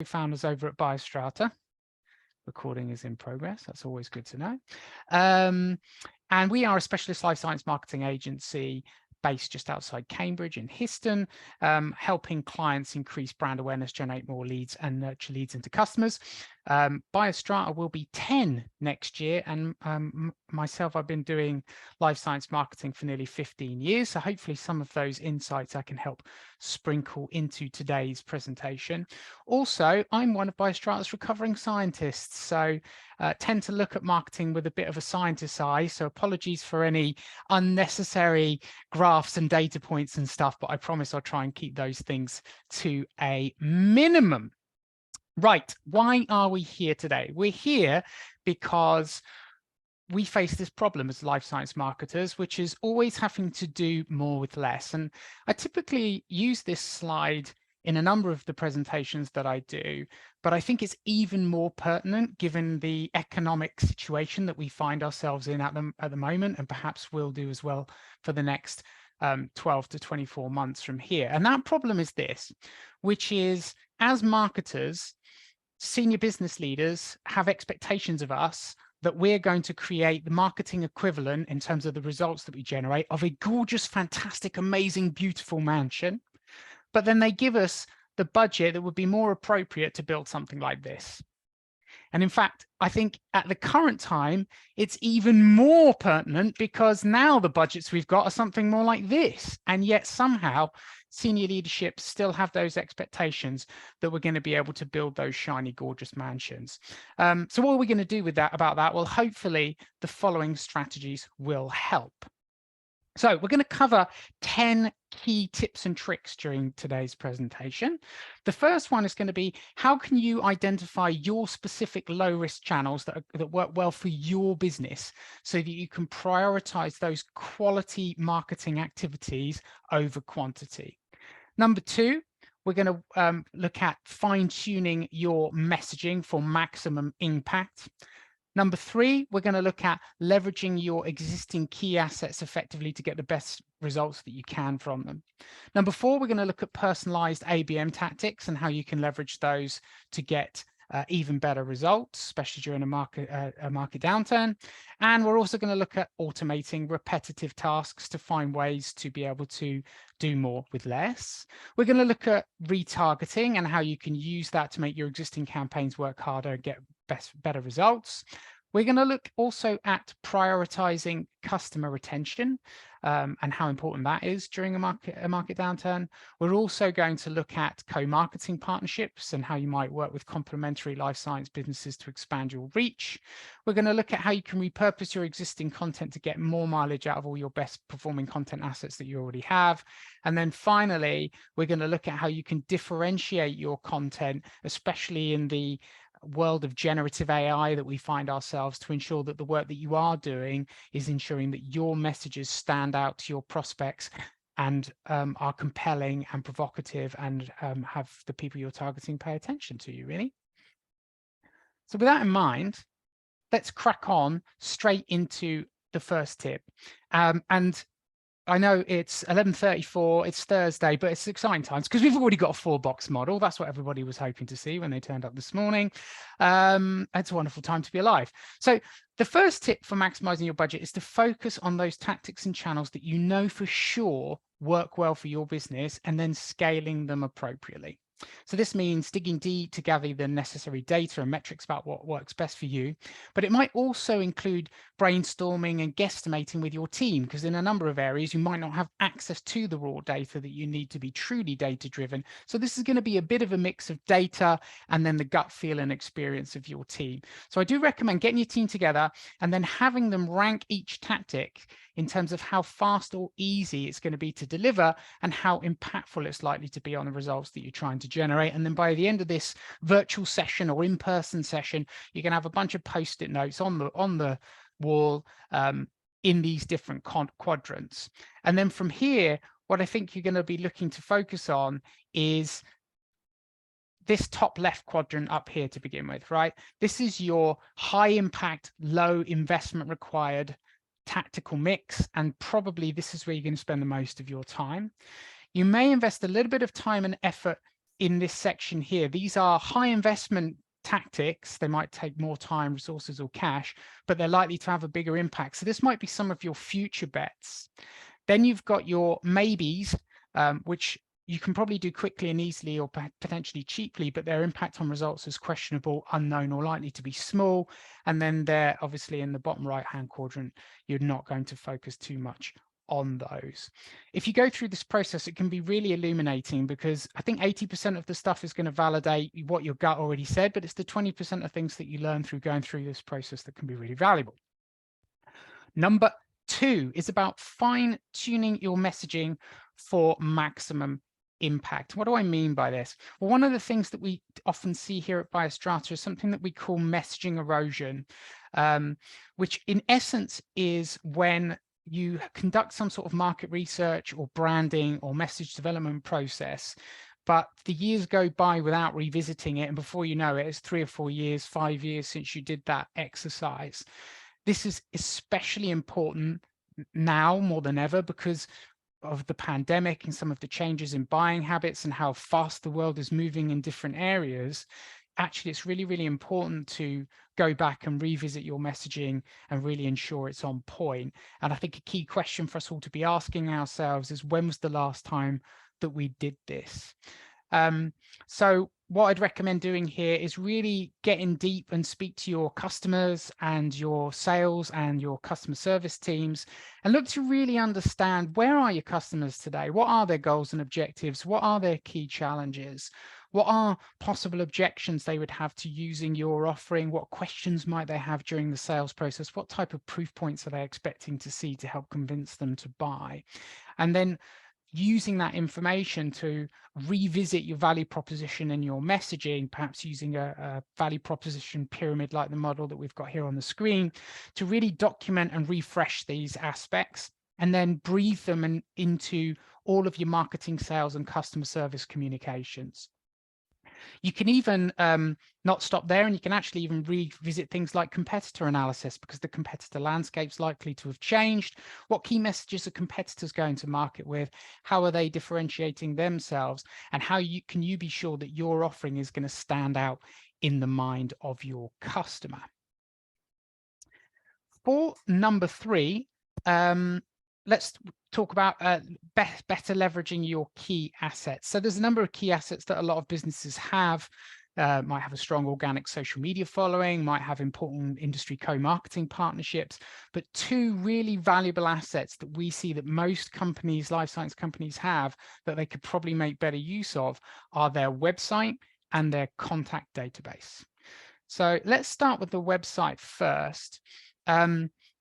founders over at BioStrata. Recording is in progress. That's always good to know. And we are a specialist life science marketing agency based just outside Cambridge in Histon, helping clients increase brand awareness, generate more leads, and nurture leads into customers. BioStrata will be 10 next year, and myself, I've been doing life science marketing for nearly 15 years, so hopefully some of those insights I can help sprinkle into today's presentation. Also, I'm one of BioStrata's recovering scientists, so tend to look at marketing with a bit of a scientist's eye, so apologies for any unnecessary graphs and data points and stuff, but I promise I'll try and keep those things to a minimum. Right, why are we here today? We're here because we face this problem as life science marketers, which is always having to do more with less. And I typically use this slide in a number of the presentations that I do, but I think it's even more pertinent given the economic situation that we find ourselves in at the moment, and perhaps will do as well for the next 12 to 24 months from here. And that problem is this, which is, as marketers, senior business leaders have expectations of us that we're going to create the marketing equivalent in terms of the results that we generate of a gorgeous, fantastic, amazing, beautiful mansion. But then they give us the budget that would be more appropriate to build something like this. And in fact, I think at the current time, it's even more pertinent because now the budgets we've got are something more like this. And yet somehow senior leadership still have those expectations that we're going to be able to build those shiny, gorgeous mansions. So what are we going to do with that about that? Well, hopefully the following strategies will help. So we're going to cover 10 key tips and tricks during today's presentation. The first one is going to be, how can you identify your specific low-risk channels that work well for your business so that you can prioritize those quality marketing activities over quantity? Number two, we're going to look at fine-tuning your messaging for maximum impact. Number three, we're going to look at leveraging your existing key assets effectively to get the best results that you can from them. Number four, we're going to look at personalized ABM tactics and how you can leverage those to get even better results, especially during a market downturn. And we're also going to look at automating repetitive tasks to find ways to be able to do more with less. We're going to look at retargeting and how you can use that to make your existing campaigns work harder and get better results. We're going to look also at prioritizing customer retention and how important that is during a market downturn. We're also going to look at co-marketing partnerships and how you might work with complementary life science businesses to expand your reach. We're going to look at how you can repurpose your existing content to get more mileage out of all your best performing content assets that you already have. And then finally, we're going to look at how you can differentiate your content, especially in the world of generative AI that we find ourselves, to ensure that the work that you are doing is ensuring that your messages stand out to your prospects and are compelling and provocative and have the people you're targeting pay attention to you, really. So with that in mind, let's crack on straight into the first tip. And I know it's 11:34, it's Thursday, but it's exciting times because we've already got a 4-box model. That's what everybody was hoping to see when they turned up this morning. It's a wonderful time to be alive. So the first tip for maximizing your budget is to focus on those tactics and channels that you know for sure work well for your business and then scaling them appropriately. So this means digging deep to gather the necessary data and metrics about what works best for you, but it might also include brainstorming and guesstimating with your team, because in a number of areas you might not have access to the raw data that you need to be truly data-driven. So this is going to be a bit of a mix of data and then the gut feel and experience of your team. So I do recommend getting your team together and then having them rank each tactic in terms of how fast or easy it's going to be to deliver and how impactful it's likely to be on the results that you're trying to generate. And then by the end of this virtual session or in-person session, you can have a bunch of post-it notes on the wall in these different quadrants. And then from here, what I think you're going to be looking to focus on is this top left quadrant up here to begin with, right? This is your high impact, low investment required tactical mix, and probably this is where you're going to spend the most of your time. You may invest a little bit of time and effort in this section here. These are high investment tactics. They might take more time, resources, or cash, but they're likely to have a bigger impact. So this might be some of your future bets. Then you've got your maybes, which you can probably do quickly and easily or potentially cheaply, but their impact on results is questionable, unknown, or likely to be small. And then they're obviously in the bottom right-hand quadrant, you're not going to focus too much on those. If you go through this process, it can be really illuminating, because I think 80% of the stuff is going to validate what your gut already said, but it's the 20% of things that you learn through going through this process that can be really valuable. Number 2 is about fine-tuning your messaging for maximum impact. What do I mean by this? Well, one of the things that we often see here at BioStrata is something that we call messaging erosion, which in essence is when you conduct some sort of market research or branding or message development process, but the years go by without revisiting it, and before you know it, it's 3 or 4 years, 5 years since you did that exercise. This is especially important now more than ever because of the pandemic and some of the changes in buying habits and how fast the world is moving in different areas. Actually, it's really, really important to go back and revisit your messaging and really ensure it's on point. And I think a key question for us all to be asking ourselves is, when was the last time that we did this? So what I'd recommend doing here is really getting deep and speak to your customers and your sales and your customer service teams, and look to really understand, where are your customers today? What are their goals and objectives? What are their key challenges? What are possible objections they would have to using your offering? What questions might they have during the sales process? What type of proof points are they expecting to see to help convince them to buy? And then using that information to revisit your value proposition and your messaging, perhaps using a value proposition pyramid like the model that we've got here on the screen, to really document and refresh these aspects, and then breathe them into all of your marketing, sales, and customer service communications. You can even not stop there, and you can actually even revisit things like competitor analysis, because the competitor landscape's likely to have changed. What key messages are competitors going to market with? How are they differentiating themselves? And how can you be sure that your offering is going to stand out in the mind of your customer? For number 3, let's talk about better leveraging your key assets. So there's a number of key assets that a lot of businesses have. Might have a strong organic social media following, might have important industry co-marketing partnerships, but 2 really valuable assets that we see that most companies, life science companies, have that they could probably make better use of are their website and their contact database. So let's start with the website first.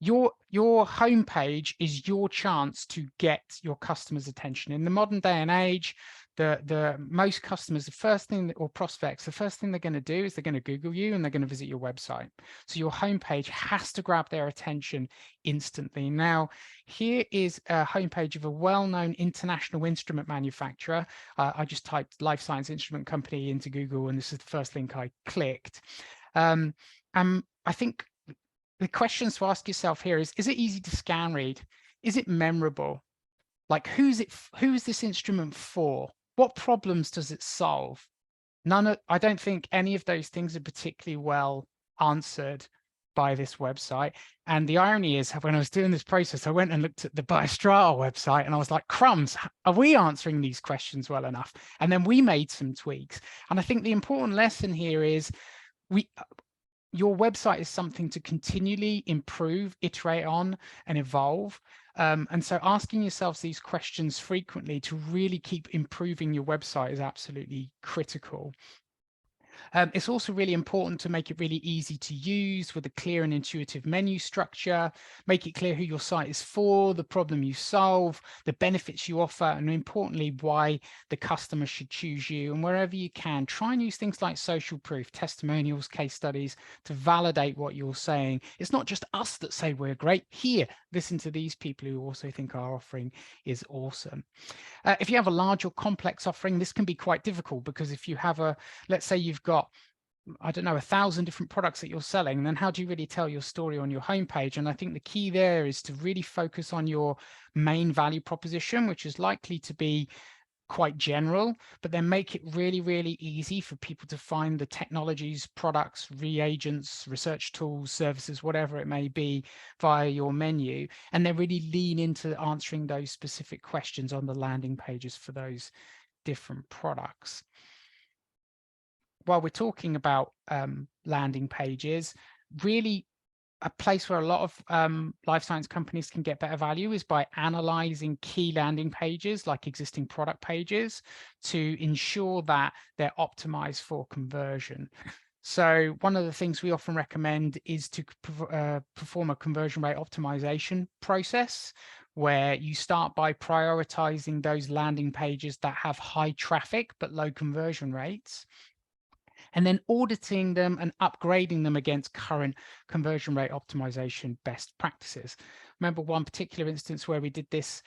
Your homepage is your chance to get your customers' attention. In the modern day and age, the most customers, the first thing, or prospects, the first thing they're going to do is they're going to Google you and they're going to visit your website. So your homepage has to grab their attention instantly. Now, here is a homepage of a well-known international instrument manufacturer. I just typed life science instrument company into Google, and this is the first link I clicked. I think the questions to ask yourself here is it easy to scan read? Is it memorable? Like, who's this instrument for? What problems does it solve? I don't think any of those things are particularly well answered by this website. And the irony is, when I was doing this process, I went and looked at the BioStrata website and I was like, crumbs, are we answering these questions well enough? And then we made some tweaks. And I think the important lesson here is your website is something to continually improve, iterate on, and evolve. And so asking yourselves these questions frequently to really keep improving your website is absolutely critical. It's also really important to make it really easy to use with a clear and intuitive menu structure. Make it clear who your site is for, the problem you solve, the benefits you offer, and importantly, why the customer should choose you. And wherever you can, try and use things like social proof, testimonials, case studies to validate what you're saying. It's not just us that say we're great. Here, listen to these people who also think our offering is awesome. If you have a large or complex offering, this can be quite difficult, because if you have let's say you've got, I don't know, 1,000 different products that you're selling, then how do you really tell your story on your homepage? And I think the key there is to really focus on your main value proposition, which is likely to be quite general, but then make it really, really easy for people to find the technologies, products, reagents, research tools, services, whatever it may be, via your menu, and then really lean into answering those specific questions on the landing pages for those different products. While we're talking about landing pages, really a place where a lot of life science companies can get better value is by analyzing key landing pages like existing product pages to ensure that they're optimized for conversion. So one of the things we often recommend is to perform a conversion rate optimization process, where you start by prioritizing those landing pages that have high traffic but low conversion rates, and then auditing them and upgrading them against current conversion rate optimization best practices. Remember one particular instance where we did this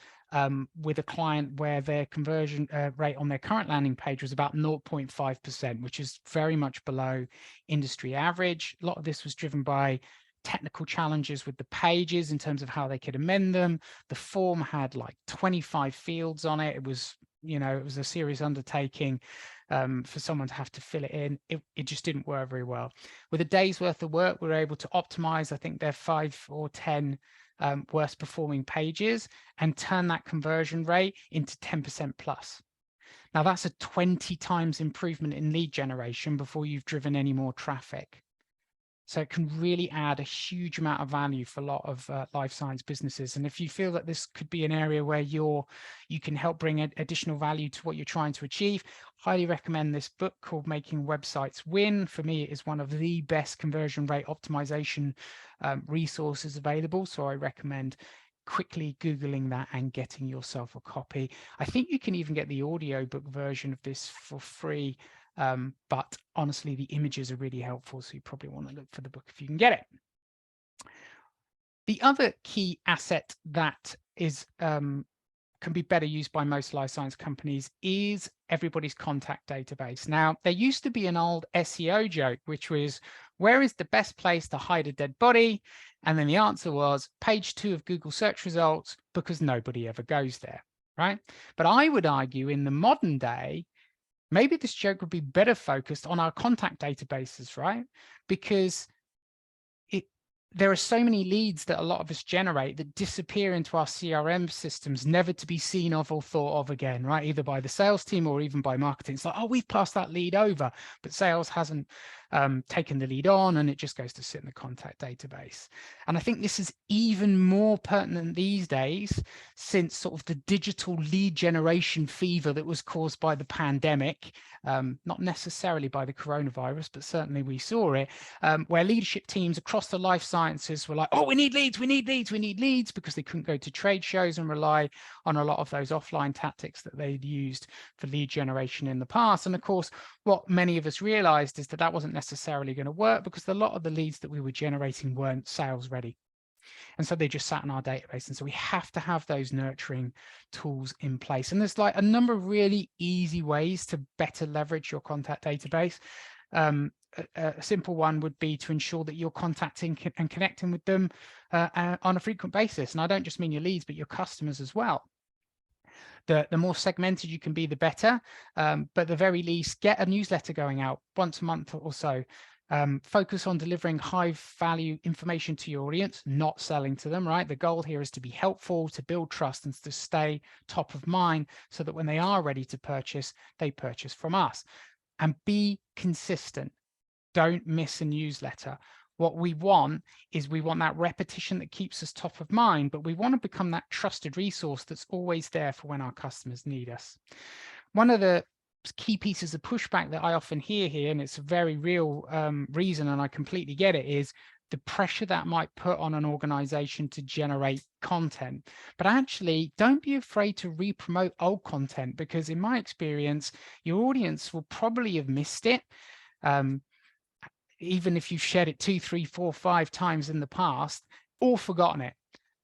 with a client where their conversion rate on their current landing page was about 0.5%, which is very much below industry average. A lot of this was driven by technical challenges with the pages in terms of how they could amend them. The form had like 25 fields on it. It was, you know, it was a serious undertaking for someone to have to fill it in. It just didn't work very well. With a day's worth of work, we were able to optimize, I think, their 5 or 10 worst performing pages and turn that conversion rate into 10% plus. Now that's a 20 times improvement in lead generation before you've driven any more traffic. So it can really add a huge amount of value for a lot of life science businesses. And if you feel that this could be an area where you can help bring additional value to what you're trying to achieve, highly recommend this book called Making Websites Win. For me, it is one of the best conversion rate optimization resources available. So I recommend quickly Googling that and getting yourself a copy. I think you can even get the audiobook version of this for free. But honestly, the images are really helpful, so you probably want to look for the book if you can get it. The other key asset that is can be better used by most life science companies is everybody's contact database. Now, there used to be an old SEO joke, which was, where is the best place to hide a dead body? And then the answer was page 2 of Google search results, because nobody ever goes there, right? But I would argue in the modern day, maybe this joke would be better focused on our contact databases, right? Because there are so many leads that a lot of us generate that disappear into our CRM systems, never to be seen of or thought of again, right? Either by the sales team or even by marketing. It's like, oh, we've passed that lead over, but sales hasn't taken the lead on, and it just goes to sit in the contact database. And I think this is even more pertinent these days, since sort of the digital lead generation fever that was caused by the pandemic, not necessarily by the coronavirus, but certainly we saw it, where leadership teams across the life sciences were like, oh, we need leads, we need leads, we need leads, because they couldn't go to trade shows and rely on a lot of those offline tactics that they'd used for lead generation in the past. And of course, what many of us realized is that that wasn't necessarily going to work, because a lot of the leads that we were generating weren't sales ready. And so they just sat in our database. And so we have to have those nurturing tools in place. And there's like a number of really easy ways to better leverage your contact database. A simple one would be to ensure that you're contacting and connecting with them on a frequent basis. And I don't just mean your leads, but your customers as well. The more segmented you can be, the better. But at the very least, get a newsletter going out once a month or so. Focus on delivering high value information to your audience, not selling to them, right? The goal here is to be helpful, to build trust, and to stay top of mind, so that when they are ready to purchase, they purchase from us. And be consistent. Don't miss a newsletter. What we want is that repetition that keeps us top of mind, but we want to become that trusted resource that's always there for when our customers need us. One of the key pieces of pushback that I often hear here, and it's a very real reason, and I completely get it, is the pressure that might put on an organization to generate content. But actually, don't be afraid to re-promote old content, because in my experience, your audience will probably have missed it. Even if you've shared it 2, 3, 4, 5 times in the past, or forgotten it.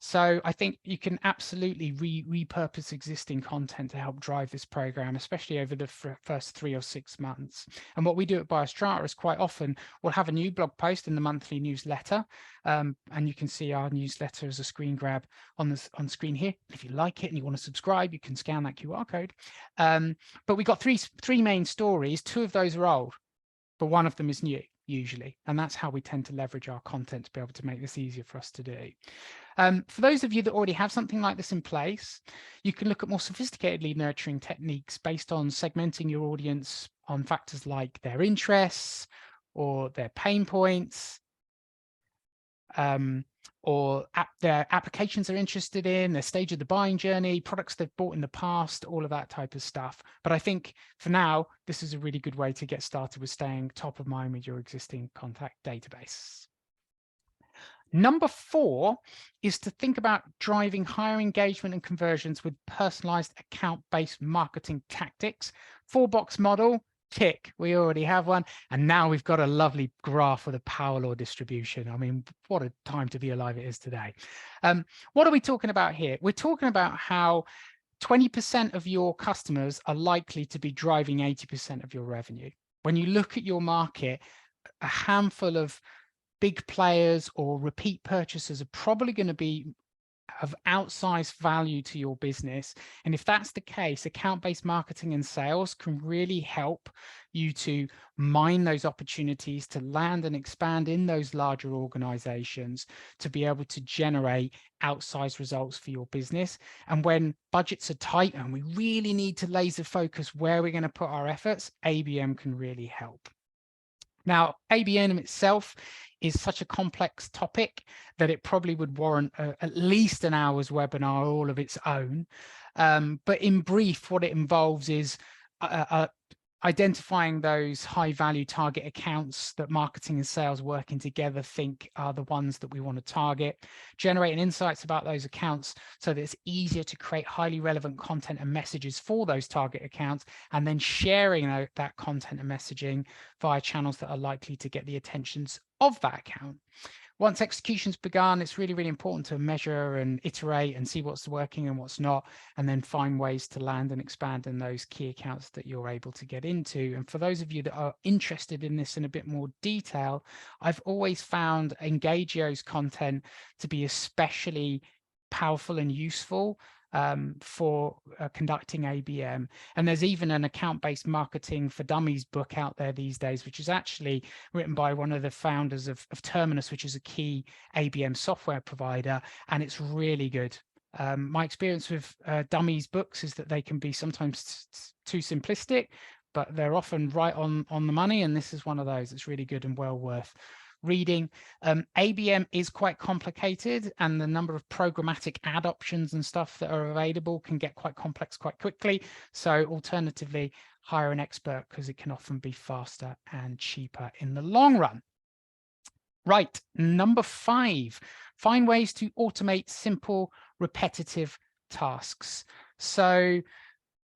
So I think you can absolutely repurpose existing content to help drive this program, especially over the first 3 or 6 months. And what we do at BioStrata is quite often we'll have a new blog post in the monthly newsletter, and you can see our newsletter as a screen grab on screen here. If you like it and you want to subscribe, you can scan that QR code. But we've got three main stories. 2 of those are old, but 1 of them is new usually, and that's how we tend to leverage our content to be able to make this easier for us to do. For those of you that already have something like this in place, you can look at more sophisticated lead nurturing techniques based on segmenting your audience on factors like their interests or their pain points, or their applications they're interested in, their stage of the buying journey, products they've bought in the past, all of that type of stuff. But I think for now, this is a really good way to get started with staying top of mind with your existing contact database. Number 4 is to think about driving higher engagement and conversions with personalized account-based marketing tactics. 4-box model, tick, we already have one. And now we've got a lovely graph with a power law distribution. I mean, what a time to be alive it is today. What are we talking about here? We're talking about how 20% of your customers are likely to be driving 80% of your revenue. When you look at your market, a handful of big players or repeat purchasers are probably going to be of outsized value to your business. And if that's the case, account-based marketing and sales can really help you to mine those opportunities to land and expand in those larger organizations to be able to generate outsized results for your business. And when budgets are tight and we really need to laser focus where we're going to put our efforts, ABM can really help. Now, ABM itself is such a complex topic that it probably would warrant at least an hour's webinar all of its own. But in brief, what it involves is identifying those high value target accounts that marketing and sales working together think are the ones that we want to target, generating insights about those accounts so that it's easier to create highly relevant content and messages for those target accounts, and then sharing that content and messaging via channels that are likely to get the attentions of that account. Once execution's begun, it's really, really important to measure and iterate and see what's working and what's not, and then find ways to land and expand in those key accounts that you're able to get into. And for those of you that are interested in this in a bit more detail, I've always found Engagio's content to be especially powerful and useful for conducting ABM. And there's even an account-based marketing for dummies book out there these days, which is actually written by one of the founders of Terminus, which is a key ABM software provider, and it's really good. My experience with dummies books is that they can be sometimes too simplistic, but they're often right on the money, and this is one of those. It's really good and well worth reading. ABM is quite complicated, and the number of programmatic ad options and stuff that are available can get quite complex quite quickly. So alternatively, hire an expert because it can often be faster and cheaper in the long run. Right, number 5, find ways to automate simple, repetitive tasks. So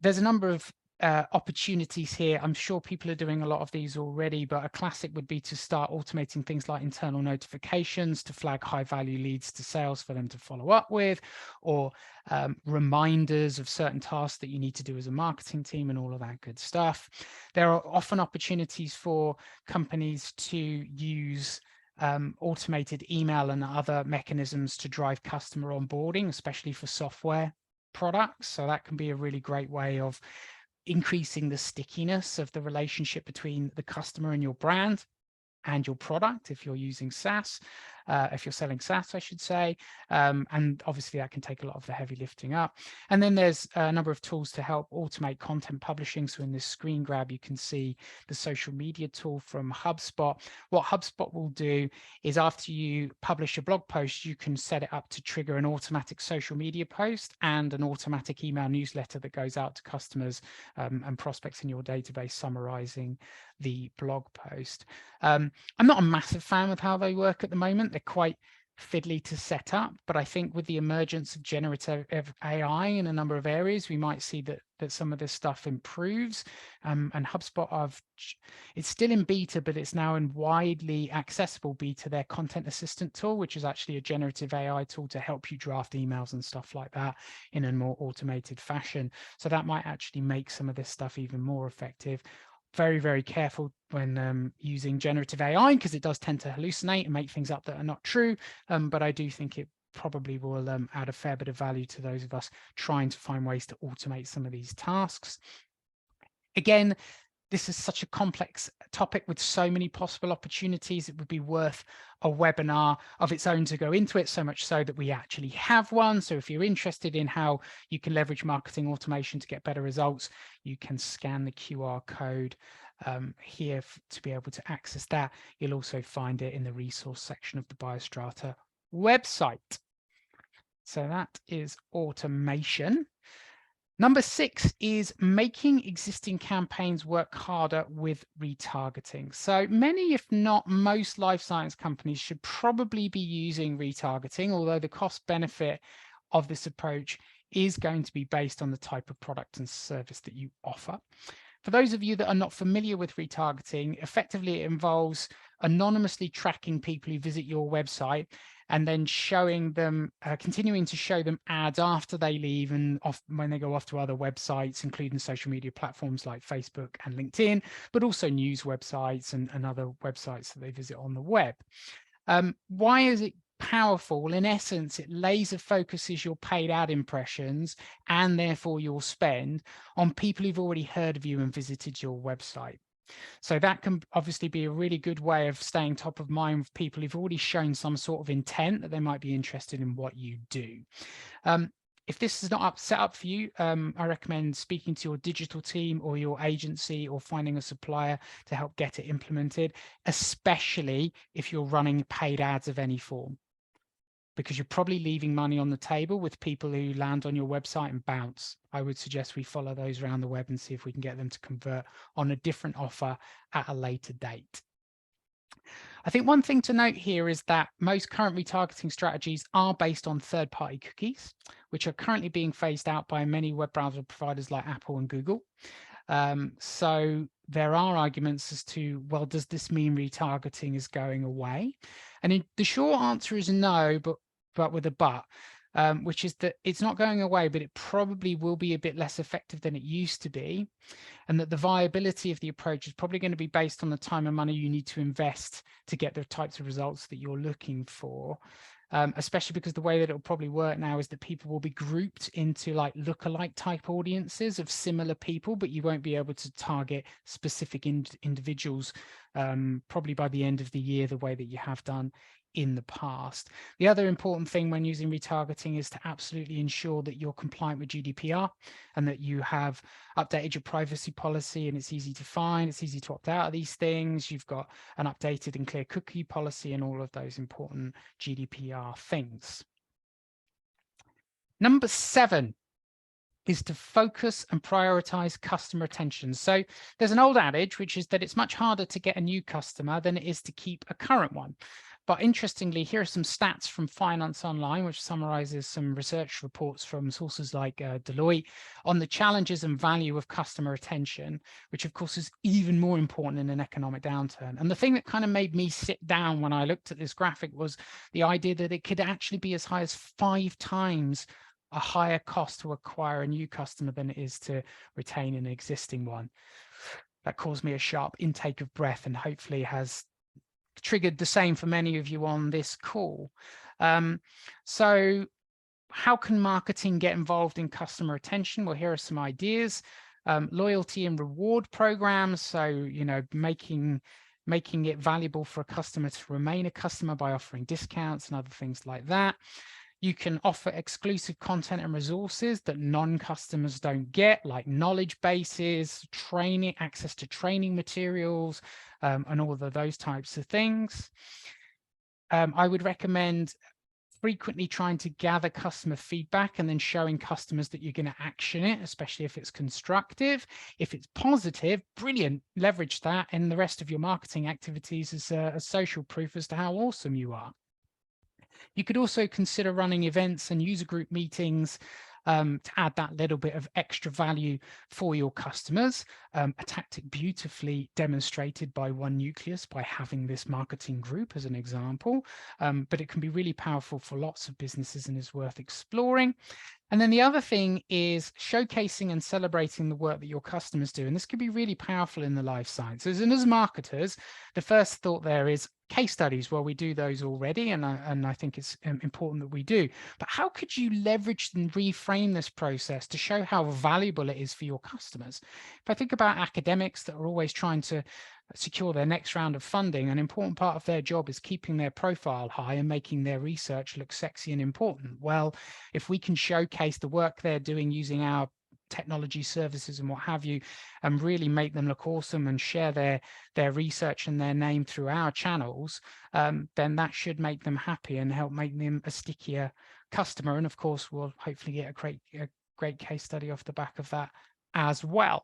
there's a number of opportunities here. I'm sure people are doing a lot of these already, but a classic would be to start automating things like internal notifications to flag high value leads to sales for them to follow up with, or reminders of certain tasks that you need to do as a marketing team and all of that good stuff. There are often opportunities for companies to use automated email and other mechanisms to drive customer onboarding, especially for software products. So that can be a really great way of increasing the stickiness of the relationship between the customer and your brand and your product if you're using SaaS, if you're selling SaaS, I should say. And obviously that can take a lot of the heavy lifting up. And then there's a number of tools to help automate content publishing. So in this screen grab, you can see the social media tool from HubSpot. What HubSpot will do is after you publish a blog post, you can set it up to trigger an automatic social media post and an automatic email newsletter that goes out to customers and prospects in your database summarizing the blog post. I'm not a massive fan of how they work at the moment. They're quite fiddly to set up, but I think with the emergence of generative AI in a number of areas, we might see that some of this stuff improves. And HubSpot, it's still in beta, but it's now in widely accessible beta, their content assistant tool, which is actually a generative AI tool to help you draft emails and stuff like that in a more automated fashion. So that might actually make some of this stuff even more effective. Very, very careful when using generative AI, because it does tend to hallucinate and make things up that are not true. But I do think it probably will add a fair bit of value to those of us trying to find ways to automate some of these tasks. Again, this is such a complex topic with so many possible opportunities. It would be worth a webinar of its own to go into it, so much so that we actually have one. So if you're interested in how you can leverage marketing automation to get better results, you can scan the QR code here to be able to access that. You'll also find it in the resource section of the BioStrata website. So that is automation. Number 6 is making existing campaigns work harder with retargeting. So many, if not most, life science companies should probably be using retargeting, although the cost benefit of this approach is going to be based on the type of product and service that you offer. For those of you that are not familiar with retargeting, effectively it involves anonymously tracking people who visit your website and then showing them, continuing to show them ads after they leave and when they go off to other websites, including social media platforms like Facebook and LinkedIn, but also news websites and other websites that they visit on the web. Why is it powerful? Well, in essence, it laser focuses your paid ad impressions and therefore your spend on people who've already heard of you and visited your website. So that can obviously be a really good way of staying top of mind with people who've already shown some sort of intent that they might be interested in what you do. If this is not set up for you, I recommend speaking to your digital team or your agency or finding a supplier to help get it implemented, especially if you're running paid ads of any form, because you're probably leaving money on the table with people who land on your website and bounce. I would suggest we follow those around the web and see if we can get them to convert on a different offer at a later date. I think one thing to note here is that most current retargeting strategies are based on third-party cookies, which are currently being phased out by many web browser providers like Apple and Google. So there are arguments as to, well, does this mean retargeting is going away? And the short answer is no, but with a but, which is that it's not going away, but it probably will be a bit less effective than it used to be. And that the viability of the approach is probably going to be based on the time and money you need to invest to get the types of results that you're looking for. Especially because the way that it'll probably work now is that people will be grouped into like lookalike type audiences of similar people, but you won't be able to target specific individuals probably by the end of the year the way that you have done in the past. The other important thing when using retargeting is to absolutely ensure that you're compliant with GDPR and that you have updated your privacy policy, and it's easy to find, it's easy to opt out of these things. You've got an updated and clear cookie policy and all of those important GDPR things. Number 7 is to focus and prioritize customer attention. So there's an old adage, which is that it's much harder to get a new customer than it is to keep a current one. But interestingly, here are some stats from Finance Online, which summarizes some research reports from sources like Deloitte on the challenges and value of customer attention, which of course is even more important in an economic downturn. And the thing that kind of made me sit down when I looked at this graphic was the idea that it could actually be as high as 5 times a higher cost to acquire a new customer than it is to retain an existing one. That caused me a sharp intake of breath and hopefully has triggered the same for many of you on this call. So how can marketing get involved in customer retention? Well, here are some ideas. Loyalty and reward programs. So, you know, making it valuable for a customer to remain a customer by offering discounts and other things like that. You can offer exclusive content and resources that non-customers don't get, like knowledge bases, training, access to training materials, and all of those types of things. I would recommend frequently trying to gather customer feedback and then showing customers that you're going to action it, especially if it's constructive. If it's positive, brilliant, leverage that in the rest of your marketing activities as a social proof as to how awesome you are. You could also consider running events and user group meetings to add that little bit of extra value for your customers. A tactic beautifully demonstrated by One Nucleus by having this marketing group as an example, but it can be really powerful for lots of businesses and is worth exploring. And then the other thing is showcasing and celebrating the work that your customers do. And this can be really powerful in the life sciences. And as marketers, the first thought there is case studies. Well, we do those already, and I think it's important that we do. But how could you leverage and reframe this process to show how valuable it is for your customers? If I think about academics that are always trying to secure their next round of funding, an important part of their job is keeping their profile high and making their research look sexy and important. Well, if we can showcase the work they're doing using our technology services and what have you, and really make them look awesome and share their research and their name through our channels, then that should make them happy and help make them a stickier customer. And of course, we'll hopefully get a great case study off the back of that as well.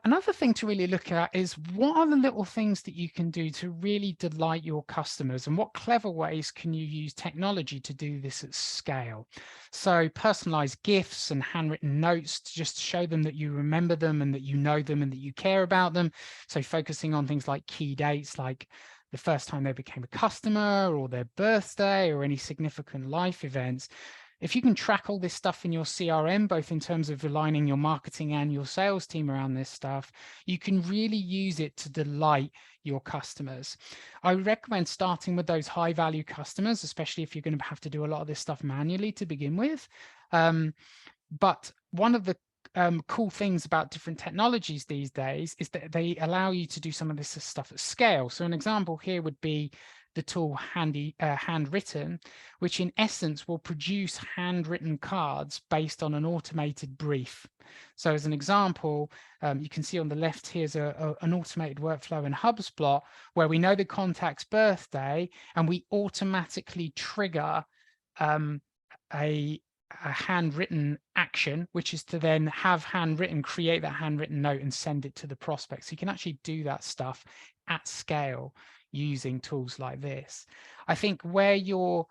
Another thing to really look at is what are the little things that you can do to really delight your customers, and what clever ways can you use technology to do this at scale? So personalized gifts and handwritten notes to just show them that you remember them and that you know them and that you care about them. So focusing on things like key dates, like the first time they became a customer or their birthday or any significant life events. If you can track all this stuff in your CRM, both in terms of aligning your marketing and your sales team around this stuff, you can really use it to delight your customers. I would recommend starting with those high value customers, especially if you're going to have to do a lot of this stuff manually to begin with. But one of the cool things about different technologies these days is that they allow you to do some of this stuff at scale. So an example here would be the tool Handwritten, which in essence will produce handwritten cards based on an automated brief. So as an example, you can see on the left here's an automated workflow in HubSpot where we know the contact's birthday and we automatically trigger a handwritten action, which is to then have handwritten, create that handwritten note and send it to the prospect. So you can actually do that stuff at scale using tools like this. I think where you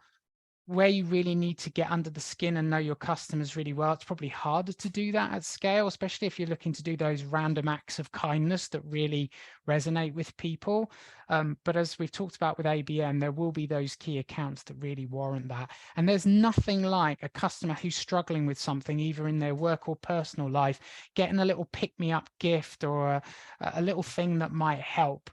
really need to get under the skin and know your customers really well, it's probably harder to do that at scale, especially if you're looking to do those random acts of kindness that really resonate with people. But as we've talked about with ABM, there will be those key accounts that really warrant that. And there's nothing like a customer who's struggling with something, either in their work or personal life, getting a little pick-me-up gift or a little thing that might help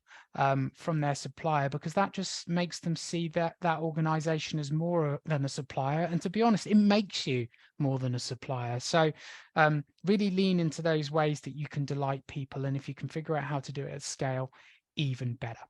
from their supplier, because that just makes them see that organization as more than a supplier. And to be honest, it makes you more than a supplier. So really lean into those ways that you can delight people. And if you can figure out how to do it at scale, even better.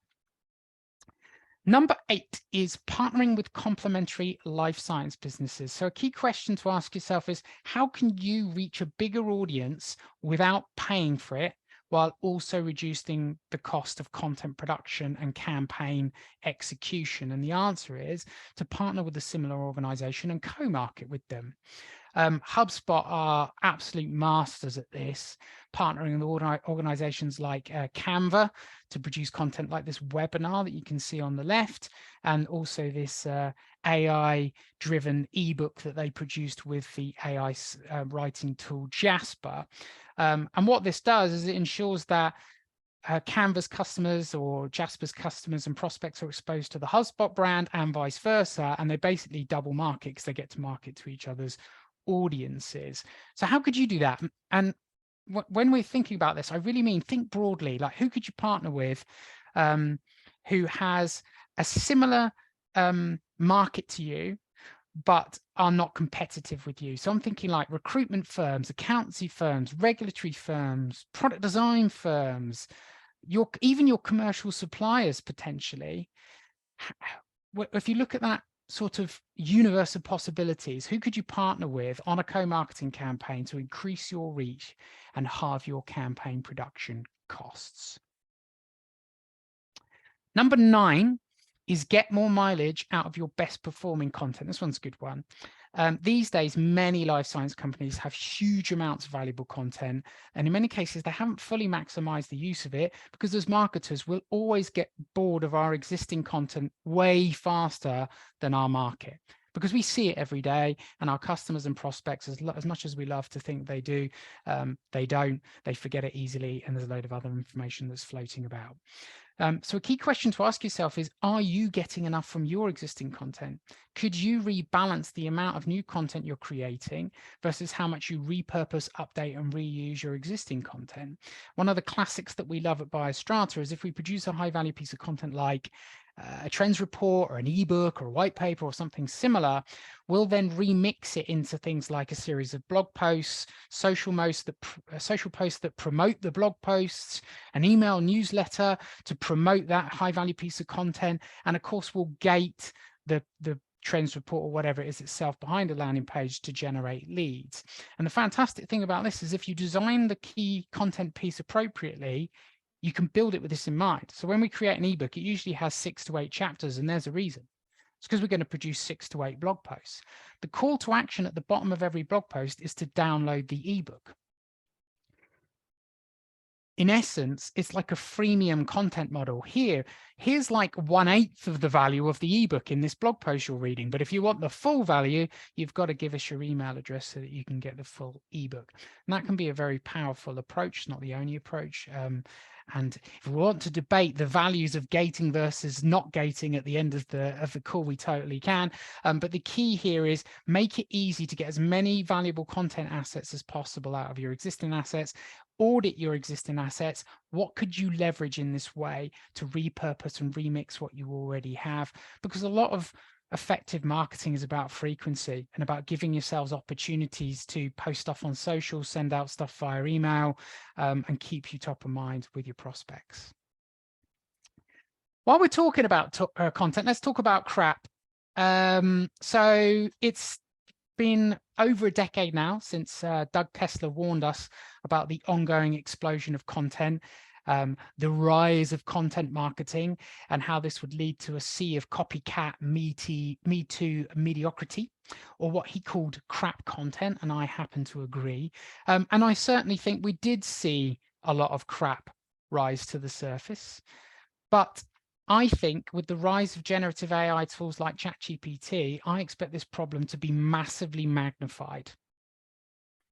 Number 8 is partnering with complementary life science businesses. So a key question to ask yourself is, how can you reach a bigger audience without paying for it, while also reducing the cost of content production and campaign execution? And the answer is to partner with a similar organization and co-market with them. HubSpot are absolute masters at this, partnering with organizations like Canva to produce content like this webinar that you can see on the left, and also this AI-driven ebook that they produced with the AI writing tool Jasper. And what this does is it ensures that Canva's customers or Jasper's customers and prospects are exposed to the HubSpot brand and vice versa, and they basically double market because they get to market to each other's audiences. So how could you do that? And when we're thinking about this, I really mean think broadly, like who could you partner with who has a similar market to you but are not competitive with you? So I'm thinking like recruitment firms, accountancy firms, regulatory firms, product design firms, even your commercial suppliers potentially. If you look at that sort of universe of possibilities, who could you partner with on a co-marketing campaign to increase your reach and halve your campaign production costs? Number 9 is get more mileage out of your best performing content. This one's a good one. These days, many life science companies have huge amounts of valuable content, and in many cases, they haven't fully maximized the use of it because as marketers, we'll always get bored of our existing content way faster than our market, because we see it every day, and our customers and prospects, as much as we love to think they do, they don't. They forget it easily, and there's a load of other information that's floating about. So a key question to ask yourself is, are you getting enough from your existing content? Could you rebalance the amount of new content you're creating versus how much you repurpose, update, and reuse your existing content? One of the classics that we love at BioStrata is if we produce a high-value piece of content like a trends report or an ebook or a white paper or something similar, we'll then remix it into things like a series of blog posts, social posts that promote the blog posts, an email newsletter to promote that high value piece of content, and of course we'll gate the trends report or whatever it is itself behind a landing page to generate leads. And the fantastic thing about this is if you design the key content piece appropriately, you can build it with this in mind. So when we create an ebook, it usually has 6 to 8 chapters, and there's a reason. It's because we're going to produce 6 to 8 blog posts. The call to action at the bottom of every blog post is to download the ebook. In essence, it's like a freemium content model. Here's like 1/8 of the value of the ebook in this blog post you're reading. But if you want the full value, you've got to give us your email address so that you can get the full ebook. And that can be a very powerful approach. It's not the only approach. And if we want to debate the values of gating versus not gating at the end of the call, we totally can. But the key here is make it easy to get as many valuable content assets as possible out of your existing assets. Audit your existing assets. What could you leverage in this way to repurpose and remix what you already have? Because a lot of effective marketing is about frequency and about giving yourselves opportunities to post stuff on social, send out stuff via email, and keep you top of mind with your prospects. While we're talking about content, let's talk about crap. So it's been over a decade now since Doug Kessler warned us about the ongoing explosion of content, the rise of content marketing, and how this would lead to a sea of copycat, Me Too mediocrity, or what he called crap content, and I happen to agree. And I certainly think we did see a lot of crap rise to the surface. But I think with the rise of generative AI tools like ChatGPT, I expect this problem to be massively magnified.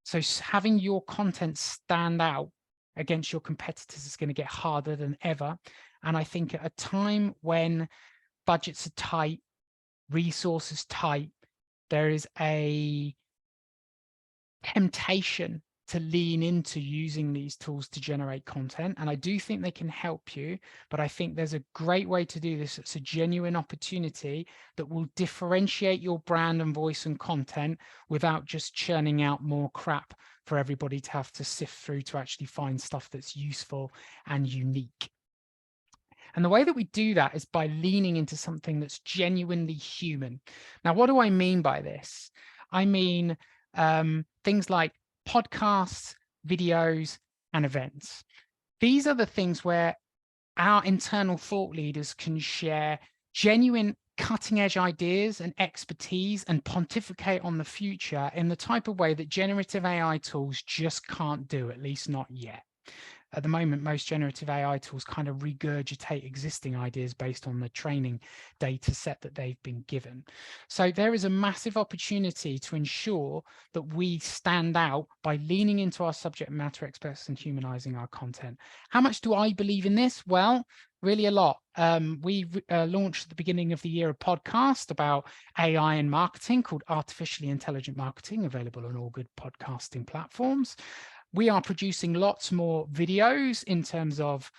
So having your content stand out against your competitors is going to get harder than ever. And I think at a time when budgets are tight, resources tight, there is a temptation to lean into using these tools to generate content. And I do think they can help you, but I think there's a great way to do this. It's a genuine opportunity that will differentiate your brand and voice and content without just churning out more crap for everybody to have to sift through to actually find stuff that's useful and unique. And the way that we do that is by leaning into something that's genuinely human. Now, what do I mean by this? I mean things like podcasts, videos, and events. These are the things where our internal thought leaders can share genuine cutting-edge ideas and expertise and pontificate on the future in the type of way that generative AI tools just can't do, at least not yet. At the moment, most generative AI tools kind of regurgitate existing ideas based on the training data set that they've been given. So there is a massive opportunity to ensure that we stand out by leaning into our subject matter experts and humanizing our content. How much do I believe in this? Well, really a lot. We launched at the beginning of the year a podcast about AI and marketing called Artificially Intelligent Marketing, available on all good podcasting platforms. We are producing lots more videos in terms of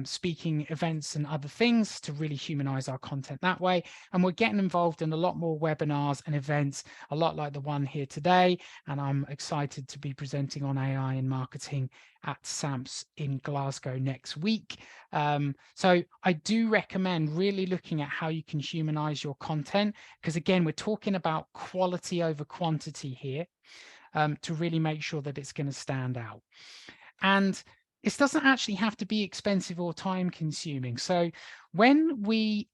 speaking events and other things to really humanize our content that way. And we're getting involved in a lot more webinars and events, a lot like the one here today. And I'm excited to be presenting on AI and marketing at SAMPS in Glasgow next week. So I do recommend really looking at how you can humanize your content, because again, we're talking about quality over quantity here. To really make sure that it's going to stand out. And it doesn't actually have to be expensive or time consuming. So when we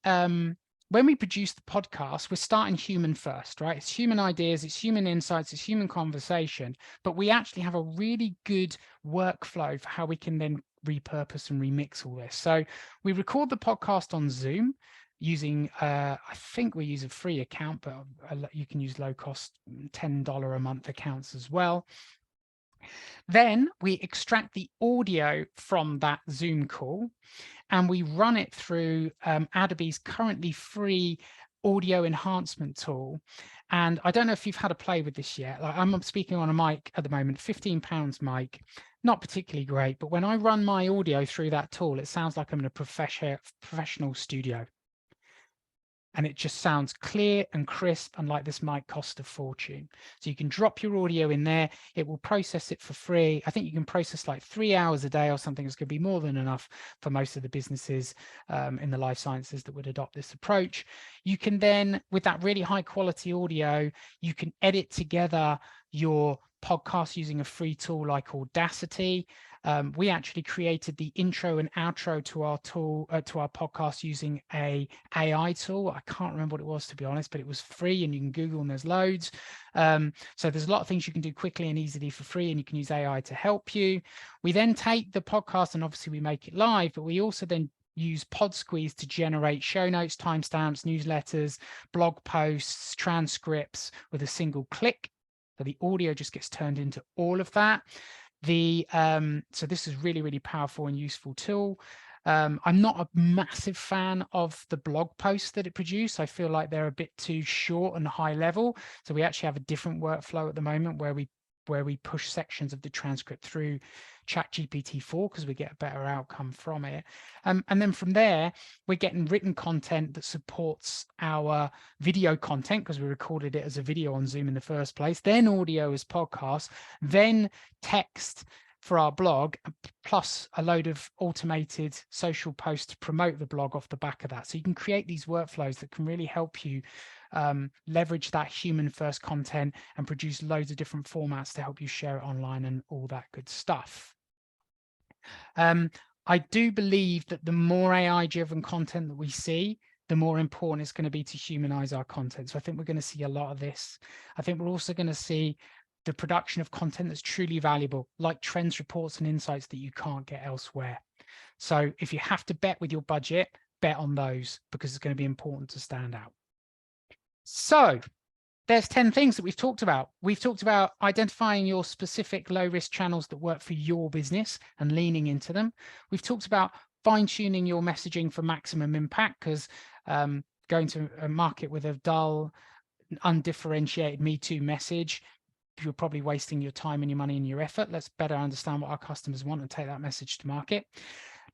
when we produce the podcast, we're starting human first, right? It's human ideas, it's human insights, it's human conversation, but we actually have a really good workflow for how we can then repurpose and remix all this. So we record the podcast on Zoom using, I think we use a free account, but you can use low cost $10 a month accounts as well. Then we extract the audio from that Zoom call and we run it through Adobe's currently free audio enhancement tool. And I don't know if you've had a play with this yet. Like, I'm speaking on a mic at the moment, £15 mic, not particularly great, but when I run my audio through that tool, it sounds like I'm in a professional studio. And it just sounds clear and crisp, and like this might cost a fortune. So you can drop your audio in there, it will process it for free. I think you can process like 3 hours a day or something. It's going to be more than enough for most of the businesses in the life sciences that would adopt this approach. You can then, with that really high quality audio, you can edit together your podcast using a free tool like Audacity. We actually created the intro and outro to our tool, to our podcast using a AI tool. I can't remember what it was, to be honest, but it was free and you can Google and there's loads. So there's a lot of things you can do quickly and easily for free, and you can use AI to help you. We then take the podcast and obviously we make it live, but we also then use PodSqueeze to generate show notes, timestamps, newsletters, blog posts, transcripts with a single click. So the audio just gets turned into all of that. So this is really, really powerful and useful tool. I'm not a massive fan of the blog posts that it produced. I feel like they're a bit too short and high level. So we actually have a different workflow at the moment where we push sections of the transcript through ChatGPT-4 because we get a better outcome from it. And then from there, we're getting written content that supports our video content because we recorded it as a video on Zoom in the first place, then audio as podcasts, then text for our blog, plus a load of automated social posts to promote the blog off the back of that. So you can create these workflows that can really help you leverage that human first content and produce loads of different formats to help you share it online and all that good stuff. I do believe that the more AI driven content that we see, the more important it's going to be to humanize our content. So I think we're going to see a lot of this. I think we're also going to see the production of content that's truly valuable, like trends, reports, and insights that you can't get elsewhere. So if you have to bet with your budget, bet on those because it's going to be important to stand out. So there's 10 things that we've talked about. We've talked about identifying your specific low-risk channels that work for your business and leaning into them. We've talked about fine-tuning your messaging for maximum impact because going to a market with a dull, undifferentiated Me Too message, you're probably wasting your time and your money and your effort. Let's better understand what our customers want and take that message to market.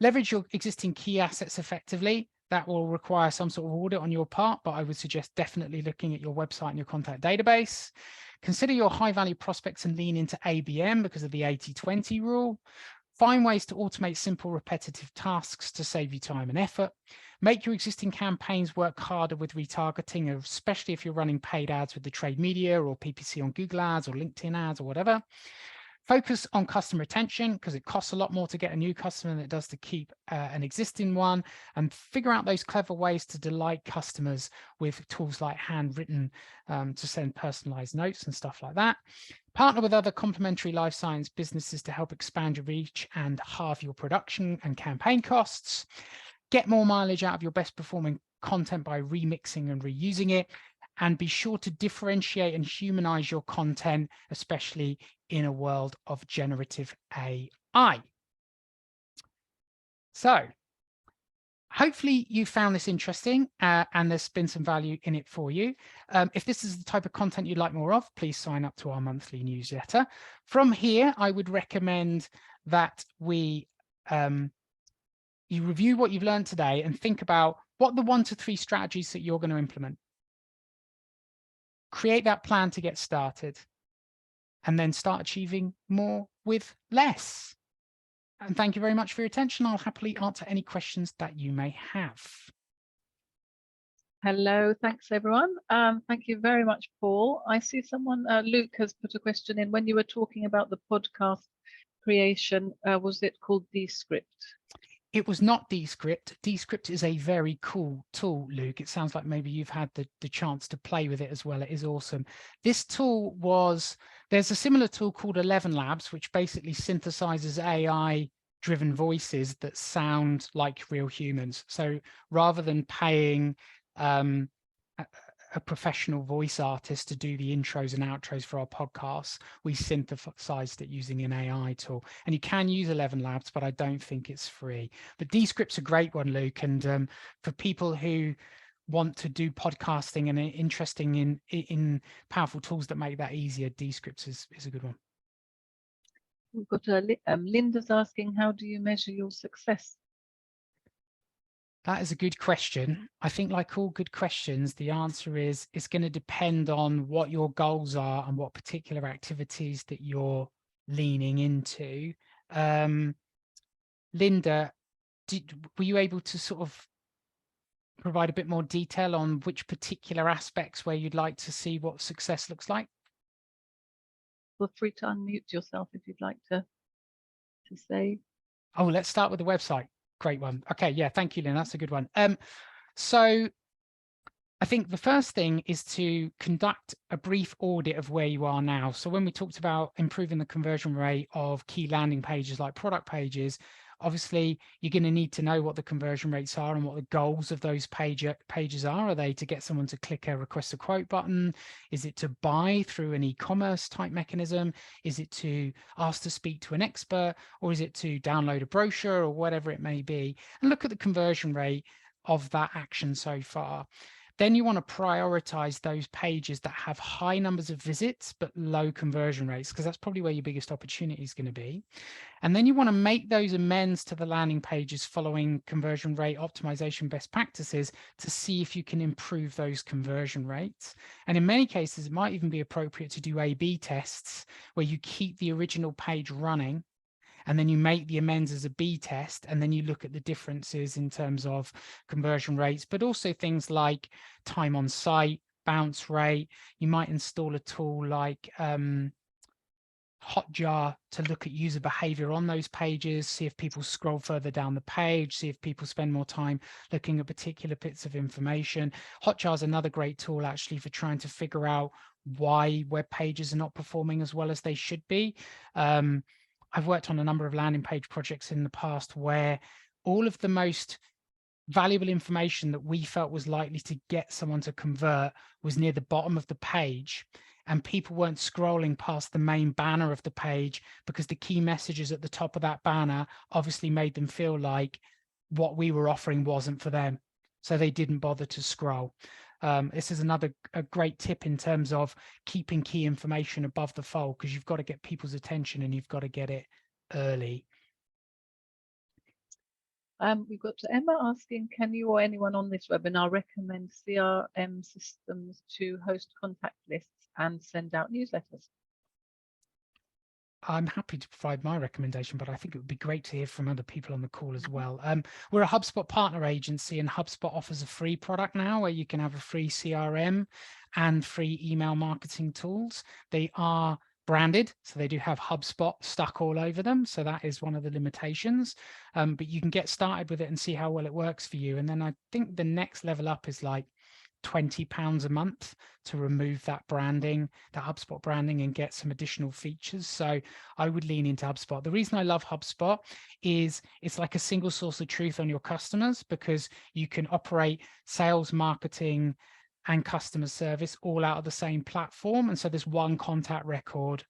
Leverage your existing key assets effectively. That will require some sort of audit on your part, but I would suggest definitely looking at your website and your contact database. Consider your high value prospects and lean into ABM because of the 80-20 rule. Find ways to automate simple repetitive tasks to save you time and effort. Make your existing campaigns work harder with retargeting, especially if you're running paid ads with the trade media or PPC on Google ads or LinkedIn ads or whatever. Focus on customer retention because it costs a lot more to get a new customer than it does to keep an existing one, and figure out those clever ways to delight customers with tools like handwritten to send personalized notes and stuff like that. Partner with other complementary life science businesses to help expand your reach and halve your production and campaign costs. Get more mileage out of your best performing content by remixing and reusing it. And be sure to differentiate and humanize your content, especially in a world of generative AI. So hopefully you found this interesting and there's been some value in it for you. If this is the type of content you'd like more of, please sign up to our monthly newsletter. From here, I would recommend that you review what you've learned today and think about what the 1 to 3 strategies that you're going to implement. Create that plan to get started and then start achieving more with less. And thank you very much for your attention. I'll happily answer any questions that you may have. Hello, thanks everyone. Thank you very much, Paul. I see someone, Luke has put a question in. When you were talking about the podcast creation, was it called Descript? It was not Descript. Descript is a very cool tool, Luke. It sounds like maybe you've had the chance to play with it as well. It is awesome. This tool there's a similar tool called 11 Labs, which basically synthesizes AI-driven voices that sound like real humans. So rather than paying a professional voice artist to do the intros and outros for our podcasts, we synthesized it using an AI tool. And you can use 11 Labs, but I don't think it's free. But Descript's a great one, Luke. And for people who want to do podcasting and are interesting in powerful tools that make that easier, Descript is a good one. We've got Linda's asking, how do you measure your success? That is a good question. I think, like all good questions, the answer is it's going to depend on what your goals are and what particular activities that you're leaning into. Linda, were you able to sort of provide a bit more detail on which particular aspects where you'd like to see what success looks like? Feel free to unmute yourself if you'd like to say. Oh, let's start with the website. Great one. Okay, yeah, thank you, Lynn. That's a good one. So I think the first thing is to conduct a brief audit of where you are now. So when we talked about improving the conversion rate of key landing pages like product pages, obviously you're going to need to know what the conversion rates are and what the goals of those pages are. Are they to get someone to click a request a quote button? Is it to buy through an e-commerce type mechanism? Is it to ask to speak to an expert? Or is it to download a brochure or whatever it may be? And look at the conversion rate of that action so far. Then you want to prioritize those pages that have high numbers of visits but low conversion rates, because that's probably where your biggest opportunity is going to be. And then you want to make those amends to the landing pages following conversion rate optimization best practices to see if you can improve those conversion rates. And in many cases, it might even be appropriate to do A/B tests where you keep the original page running and then you make the amends as a B test, and then you look at the differences in terms of conversion rates, but also things like time on site, bounce rate. You might install a tool like Hotjar to look at user behavior on those pages, see if people scroll further down the page, see if people spend more time looking at particular bits of information. Hotjar is another great tool actually for trying to figure out why web pages are not performing as well as they should be. I've worked on a number of landing page projects in the past where all of the most valuable information that we felt was likely to get someone to convert was near the bottom of the page, and people weren't scrolling past the main banner of the page because the key messages at the top of that banner obviously made them feel like what we were offering wasn't for them, so they didn't bother to scroll. This is a great tip in terms of keeping key information above the fold, because you've got to get people's attention and you've got to get it early. We've got Emma asking, can you or anyone on this webinar recommend CRM systems to host contact lists and send out newsletters? I'm happy to provide my recommendation, but I think it would be great to hear from other people on the call as well. We're a HubSpot partner agency, and HubSpot offers a free product now where you can have a free CRM and free email marketing tools. They are branded, so they do have HubSpot stuck all over them. So that is one of the limitations, but you can get started with it and see how well it works for you. And then I think the next level up is like £20 a month to remove that branding, that HubSpot branding, and get some additional features. So I would lean into HubSpot. The reason I love HubSpot is it's like a single source of truth on your customers, because you can operate sales, marketing, and customer service all out of the same platform. And so there's one contact record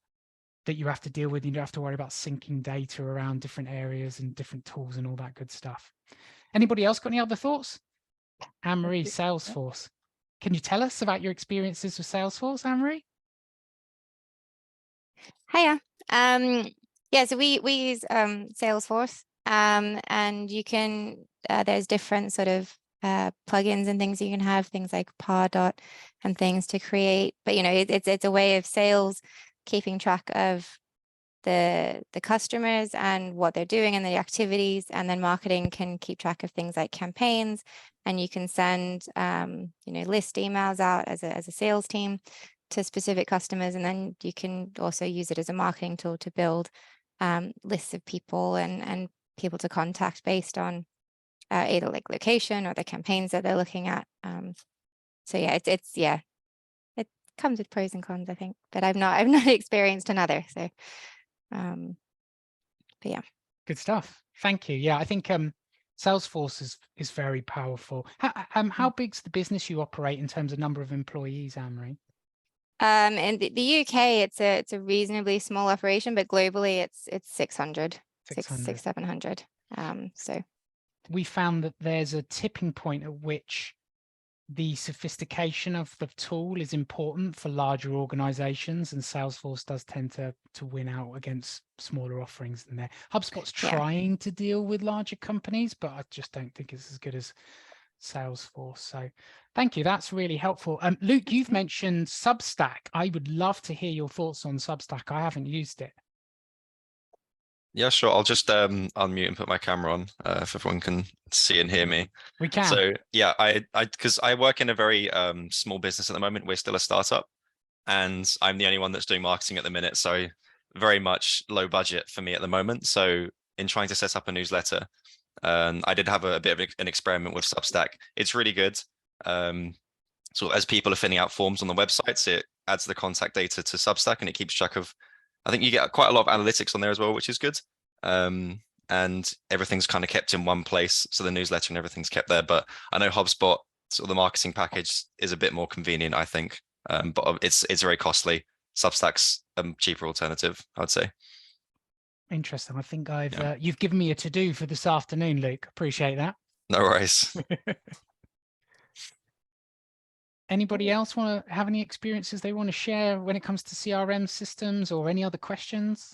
that you have to deal with. You don't have to worry about syncing data around different areas and different tools and all that good stuff. Anybody else got any other thoughts? Anne-Marie, Salesforce. Can you tell us about your experiences with Salesforce, Anne-Marie? Hiya. Yeah, so we use Salesforce, and you can there's different sort of plugins and things you can have, things like Pardot and things to create. But you know, it's a way of sales keeping track of the customers and what they're doing and the activities, and then marketing can keep track of things like campaigns, and you can send you know, list emails out as a sales team to specific customers, and then you can also use it as a marketing tool to build lists of people and people to contact based on either like location or the campaigns that they're looking at. So yeah, it comes with pros and cons, I think, but I've not experienced another. So, but yeah. Good stuff. Thank you. Yeah, I think Salesforce is very powerful. How big's the business you operate in terms of number of employees, Anne-Marie? In the UK, it's a reasonably small operation, but globally it's 600, 700. So we found that there's a tipping point at which the sophistication of the tool is important for larger organizations, and Salesforce does tend to win out against smaller offerings than there. HubSpot's trying to deal with larger companies, but I just don't think it's as good as Salesforce. So thank you, that's really helpful. Luke, you've mentioned Substack. I would love to hear your thoughts on Substack. I haven't used it. Yeah, sure. I'll just unmute and put my camera on if everyone can see and hear me. We can. So yeah, because I work in a very small business at the moment. We're still a startup, and I'm the only one that's doing marketing at the minute. So very much low budget for me at the moment. So in trying to set up a newsletter, I did have a bit of an experiment with Substack. It's really good. So as people are filling out forms on the websites, it adds the contact data to Substack, and it keeps track of, I think you get quite a lot of analytics on there as well, which is good. And everything's kind of kept in one place. So the newsletter and everything's kept there. But I know HubSpot, sort of the marketing package, is a bit more convenient, I think. But it's very costly. Substack's a cheaper alternative, I would say. Interesting. I think you've given me a to-do for this afternoon, Luke. Appreciate that. No worries. Anybody else want to have any experiences they want to share when it comes to CRM systems, or any other questions?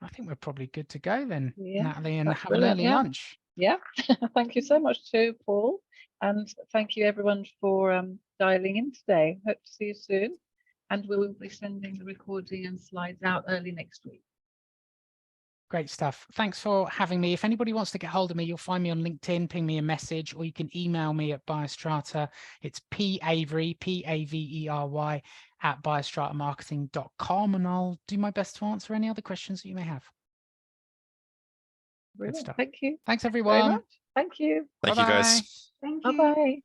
I think we're probably good to go then, Natalie, and have an early lunch. Yeah, thank you so much too, Paul. And thank you everyone for dialing in today. Hope to see you soon. And we will be sending the recording and slides out early next week. Great stuff. Thanks for having me. If anybody wants to get hold of me, you'll find me on LinkedIn, ping me a message, or you can email me at BioStrata. It's Pavery, Pavery at biostratamarketing.com, and I'll do my best to answer any other questions that you may have. Brilliant. Good stuff. Thank you. Thanks, everyone. Thank you. Thank you, guys. Thank you. Bye-bye.